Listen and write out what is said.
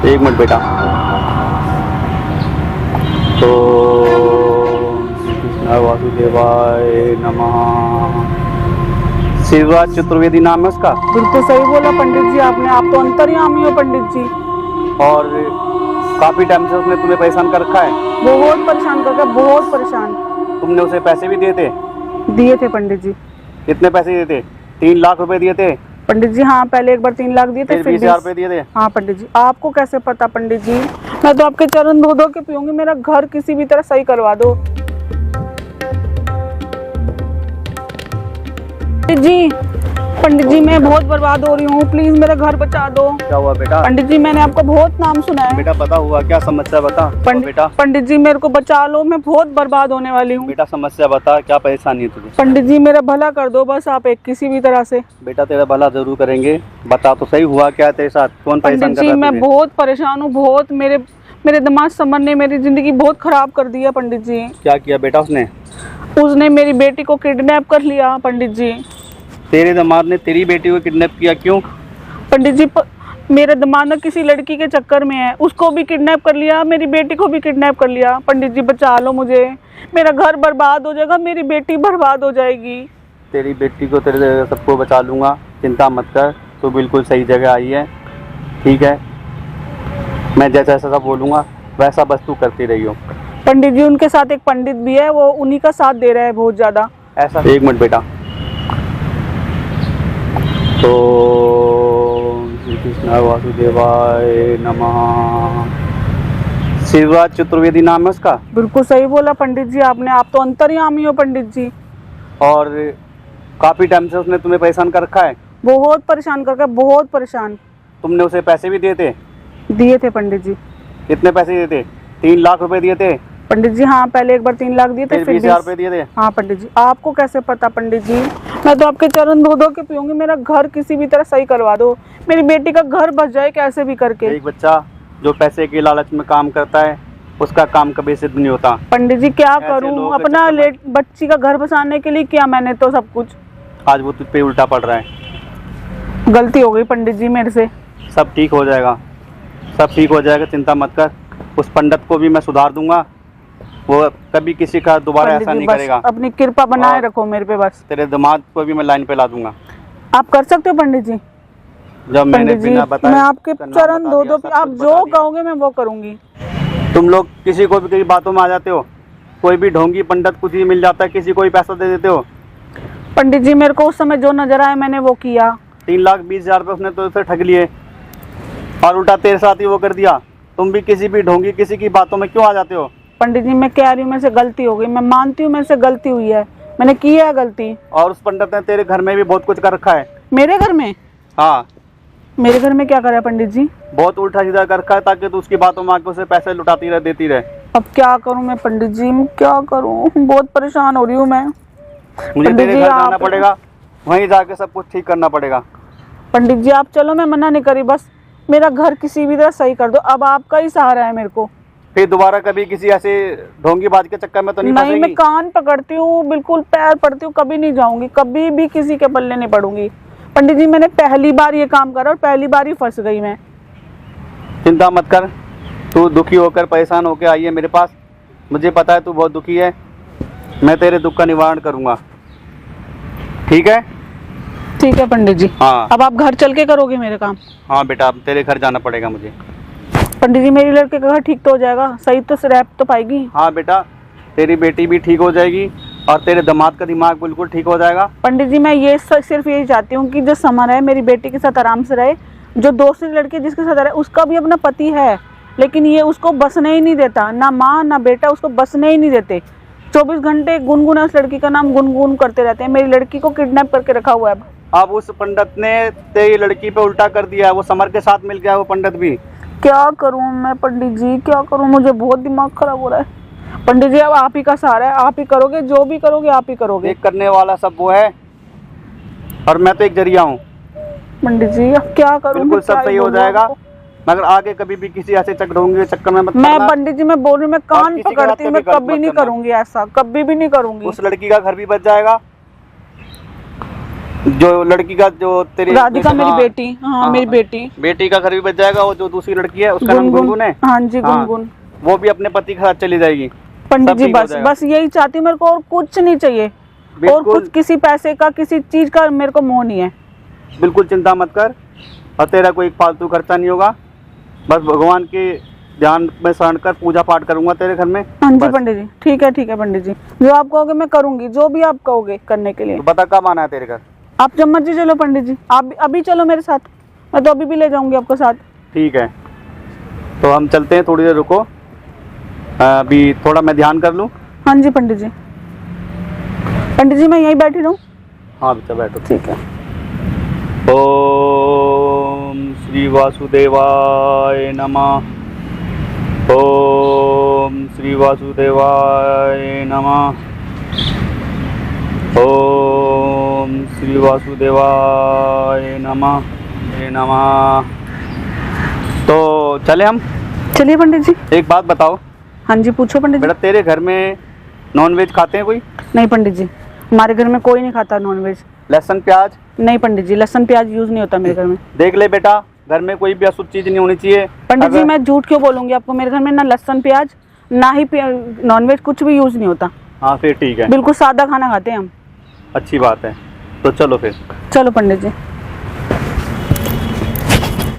एक मिनट बेटा। तो कृष्ण वासुदेवाय नमः। शिवराज चतुर्वेदी नाम है उसका? बिल्कुल सही बोला पंडित जी आपने, आप तो अंतर्यामी हो पंडित जी। और काफी टाइम से उसने तुम्हें परेशान कर रखा है? बहुत परेशान करके, बहुत परेशान। तुमने उसे पैसे भी दिए थे? दिए थे पंडित जी। कितने पैसे दिए थे? 3 लाख रुपए दिए थे? पंडित जी हाँ, पहले एक बार 3 लाख दिए थे, फिर फिर 20,000 रुपए दिए थे? हाँ पंडित जी। आपको कैसे पता पंडित जी? मैं तो आपके चरण धो धो के पीऊंगी, मेरा घर किसी भी तरह सही करवा दो पंडित जी। पंडित जी मैं बहुत बर्बाद हो रही हूँ, प्लीज मेरा घर बचा दो। क्या हुआ बेटा? पंडित जी मैंने आपका बहुत नाम सुना है। बेटा बता, हुआ क्या? समस्या बता बेटा। पंडित जी मेरे को बचा लो, मैं बहुत बर्बाद होने वाली हूँ। बेटा समस्या बता, क्या परेशानी है तुझे? पंडित जी मेरा भला कर दो बस आप, एक किसी भी तरह से। बेटा तेरा भला जरूर करेंगे, बता तो सही, हुआ क्या तेरे साथ? कौन परेशान पंडित कर जी रहा है मैं तुझे? बहुत परेशान हूँ, बहुत मेरे दिमाग समझ ने मेरी जिंदगी बहुत खराब कर दी है पंडित जी। क्या किया बेटा उसने? उसने मेरी बेटी को किडनैप कर लिया पंडित जी। तेरे दामाद ने तेरी बेटी को किडनैप किया? क्यों? पंडित जी मेरा दिमाग ना किसी लड़की के चक्कर में है, उसको भी किडनैप कर लिया, मेरी बेटी को भी किडनैप कर लिया। पंडित जी बचा लो मुझे, मेरा घर बर्बाद हो जाएगा, मेरी बेटी बर्बाद हो जाएगी। तेरी बेटी को, तेरे सबको बचा लूंगा, चिंता मत कर। तू बिल्कुल सही जगह आई है, ठीक है? मैं जैसा जैसा बोलूँगा वैसा बस तू करती रही हो। पंडित जी उनके साथ एक पंडित भी है, वो उन्हीं का साथ दे रहा है बहुत ज्यादा। ऐसा? एक मिनट बेटा। तो श्री कृष्ण वासुदेवाय नमः। शिवराज चतुर्वेदी नाम है उसका? बिल्कुल सही बोला पंडित जी आपने, आप तो अंतर्यामी हो पंडित जी। और काफी टाइम से उसने तुम्हें परेशान कर रखा है? बहुत परेशान करके, बहुत परेशान। तुमने उसे पैसे भी दिए थे? दिए थे पंडित जी। कितने पैसे दिए थे? 3 लाख रुपए दिए थे? पंडित जी हाँ, पहले एक बार 3 लाख दिए थे, फिर फिर 20,000 रुपए दिए थे? हाँ पंडित जी। आपको कैसे पता पंडित जी? मैं तो आपके चरण धो धो के पीऊंगी, मेरा घर किसी भी तरह सही करवा दो, मेरी बेटी का घर बच जाए कैसे भी करके। एक बच्चा जो पैसे के लालच में काम करता है, उसका काम कभी सिद्ध नहीं होता। पंडित जी क्या करूं, अपना बच्ची का घर बसाने के लिए किया मैंने तो सब कुछ, आज वो तुझ पे उल्टा पड़ रहा है। गलती हो गई पंडित जी मेरे से। सब ठीक हो जाएगा, सब ठीक हो जाएगा, चिंता मत कर। उस पंडित को भी मैं सुधार दूंगा, वो कभी किसी का दोबारा ऐसा नहीं करेगा। अपनी कृपा बनाए रखो मेरे पे बस। तेरे दिमाग को भी मैं लाइन पे ला दूंगा। आप कर सकते हो पंडित जी? जब मैंने पंडित जी बिना बताए, मैं आपके चरण धो धो, आप जो कहोगे मैं वो करूंगी। तुम लोग किसी को भी कई बातों में आ जाते हो, कोई भी ढोंगी पंडित कुछ ही मिल जाता है, किसी को भी पैसा दे देते हो। पंडित जी मेरे को उस समय जो नजर आया मैंने वो किया। 3,20,000 रुपये उसने तो उसे ठग लिए और उल्टा तेरे साथ ही वो कर दिया। तुम भी किसी भी ढोंगी किसी की बातों में क्यों आ जाते हो? पंडित जी मैं कह रही हूँ मेरे से गलती हो गई, मैं मानती हूँ मेरे से गलती हुई है, मैंने की है गलती। और उस पंडित ने तेरे घर में भी बहुत कुछ कर रखा है। मेरे घर में? हाँ। मेरे घर में क्या करा है पंडित जी? बहुत उल्टा सीधा कर रखा है, ताकि तू उसकी बातों में आके उसे पैसे लुटाती रहे, देती रहे। अब क्या करूँ मैं पंडित जी, क्या करूँ, बहुत परेशान हो रही हूँ मैं। मुझे तेरे घर जाना पड़ेगा, वहीं जाके सब कुछ ठीक करना पड़ेगा। पंडित जी आप चलो, मैं मना नहीं करी, बस मेरा घर किसी भी तरह सही कर दो, अब आपका ही सहारा है मेरे को। फिर दोबारा कभी किसी ऐसे ढोंगी बाज के चक्कर में तो नहीं फंसेगी? मैं कान पकड़ती हूँ, बिल्कुल पैर पड़ती हूँ, कभी नहीं जाऊंगी, कभी भी किसी के पल्ले नहीं पड़ूंगी। पंडित जी मैंने पहली बार ये काम करा और पहली बार ही फंस गई मैं। चिंता मत कर, तू दुखी होकर परेशान होकर आई है मेरे पास, मुझे पता है तू बहुत दुखी है, मैं तेरे दुख का निवारण करूंगा, ठीक है? ठीक है पंडित जी। हाँ। अब आप घर चल के करोगे मेरे काम? हाँ बेटा, अब तेरे घर जाना पड़ेगा मुझे। पंडित जी मेरी लड़के का घर ठीक तो हो जाएगा, सही तो रह तो पाएगी? हाँ बेटा, तेरी बेटी भी ठीक हो जाएगी और तेरे दामाद का दिमाग बिल्कुल ठीक हो जाएगा। पंडित जी मैं ये सिर्फ यही चाहती हूँ कि जो समर है मेरी बेटी के साथ आराम से रहे, जो दूसरी लड़की जिसके साथ रहे उसका भी अपना पति है, लेकिन ये उसको बसने ही नहीं देता, ना माँ ना बेटा उसको बसने ही नहीं देते। 24 घंटे गुनगुन है, उस लड़की का नाम गुनगुन करते रहते हैं, मेरी लड़की को किडनैप करके रखा हुआ है। अब उस पंडित ने तेरी लड़की पे उल्टा कर दिया है, वो समर के साथ मिल गया वो पंडित भी। क्या करूं मैं पंडित जी, क्या करूं, मुझे बहुत दिमाग खराब हो रहा है। पंडित जी अब आप ही का सहारा है, आप ही करोगे, जो भी करोगे आप ही करोगे। एक करने वाला सब वो है और मैं तो एक जरिया हूँ। पंडित जी अब क्या करूं? बिल्कुल सब सही हो जाएगा, मगर आगे कभी भी किसी ऐसे चक्कर में मत मैं पड़ना। पंडित जी मैं बोल रही हूँ, मैं कान पकड़ती हूँ, मैं कभी नहीं करूंगी ऐसा, कभी भी नहीं करूंगी। उस लड़की का घर भी बच जाएगा जो लड़की का जो तेरी राधिका मेरी हाँ, बेटी, हाँ मेरी बेटी का घर भी बच जाएगा। वो जो दूसरी लड़की है उसका नाम गुनगुन है। हाँ जी गुनगुन। वो भी अपने पति के साथ चली जाएगी। पंडित सब जी ठीक हो बस जाएगा। बस यही चाहती हूँ, मेरे को और कुछ नहीं चाहिए, और बिल्कुल। कुछ किसी पैसे का किसी चीज का मेरे को मोह नहीं है। बिल्कुल चिंता मत कर, और तेरा कोई फालतू खर्चा नहीं होगा। बस भगवान के ध्यान में शरण कर पूजा पाठ करूंगा तेरे घर में। हाँ जी बस। पंडित जी, ठीक है पंडित जी, जो आप कहोगे मैं करूंगी, जो भी आप कहोगे करने के लिए। तो बता कब आना है तेरे घर? आप जब मर्जी चलो पंडित जी, आप अभी चलो मेरे साथ, मैं तो अभी भी ले जाऊंगी आपको साथ। ठीक है, तो हम चलते हैं, थोड़ी देर रुको, अभी थोड़ा मैं ध्यान कर लूँ। हाँ जी पंडित जी। पंडित जी मैं यहीं बैठी रहूँ? हाँ बेटा बैठो। ठीक है। ओम श्री वासुदेवाय नमः। ओम श्री वासुदेवाय नमः। ओम श्री वासुदेवाय नमः। तो चले हम? चलिए पंडित जी। एक बात बताओ हाँ जी पूछो पंडित जी। बेटा, तेरे घर में नॉनवेज खाते हैं कोई? नहीं पंडित जी, हमारे घर में कोई नहीं खाता नॉनवेज। लहसुन प्याज? नहीं पंडित जी, लहसुन प्याज यूज नहीं होता मेरे घर में। देख ले बेटा, घर में कोई भी अशुद्ध चीज नहीं होनी चाहिए। पंडित जी अगर- मैं झूठ क्यों बोलूंगी आपको, मेरे घर में ना लहसुन प्याज ना ही नॉनवेज कुछ भी यूज नहीं होता। हाँ फिर ठीक है, बिल्कुल सादा खाना खाते हैं हम। अच्छी बात है। तो चलो फिर। चलो पंडित जी।